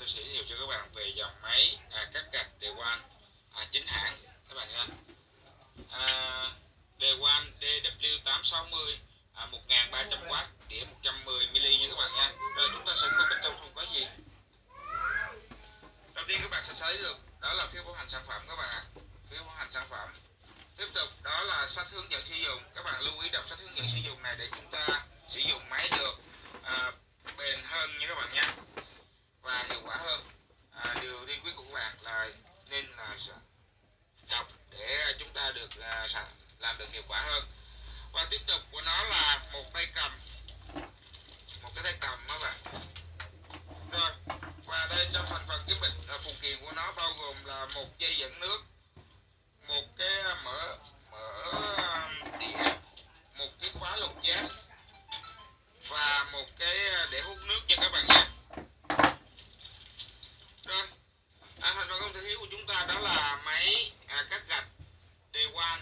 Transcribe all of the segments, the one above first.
tôi sẽ giới thiệu cho các bạn về dòng máy cắt gạch DeWalt chính hãng các bạn nha. DeWalt DW860 1300W, đĩa 110mm nha các bạn nha. Rồi chúng ta sẽ coi bên trong không có gì. Đầu tiên các bạn sẽ thấy được đó là phiếu bảo hành sản phẩm các bạn ạ. Phiếu bảo hành sản phẩm. Tiếp tục đó là sách hướng dẫn sử dụng. Các bạn lưu ý đọc sách hướng dẫn sử dụng này để chúng ta sử dụng máy được bền hơn nha các bạn nha, và hiệu quả hơn. Điều tiên quyết của các bạn là nên là đọc để chúng ta được làm được hiệu quả hơn. Và tiếp tục của nó là một cái tay cầm các bạn. Rồi, và đây trong thành phần cái bịch phụ kiện của nó bao gồm là một dây dẫn nước, một cái mở đĩa, một cái khóa lục giác và một cái để hút nước nha các bạn nha. Rồi, thành phần không thể thiếu của chúng ta đó là máy cắt gạch DeWalt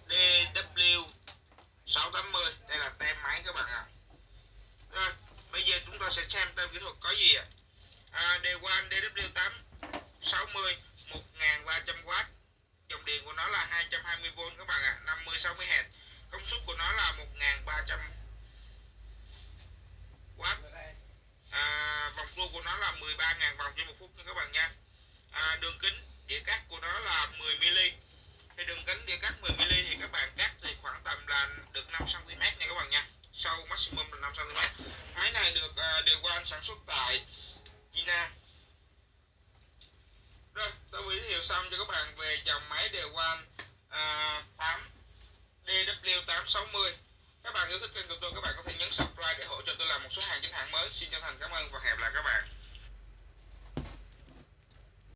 DW680. Đây là tem máy các bạn ạ. Rồi, bây giờ chúng ta sẽ xem tem kỹ thuật có gì ạ. DeWalt DW860 1300W. Dòng điện của nó là 220V các bạn ạ, 50-60Hz. Công suất của nó là 1300W. Vòng tua của nó là 13.000 vòng trên 1 phút nha các bạn nha. Đường kính đĩa cắt của nó là 10mm. Thì đường kính đĩa cắt 10mm thì các bạn cắt thì khoảng tầm là được 5cm nha các bạn nha. Sâu maximum là 5cm. Máy này được DeWalt sản xuất tại China. Rồi, tôi giới thiệu xong cho các bạn về dòng máy DeWalt DW860. Các bạn yêu thích kênh của tôi, các bạn có thể nhấn subscribe để hỗ trợ tôi làm một số hàng chính hãng mới. Xin chân thành cảm ơn và hẹn gặp lại các bạn.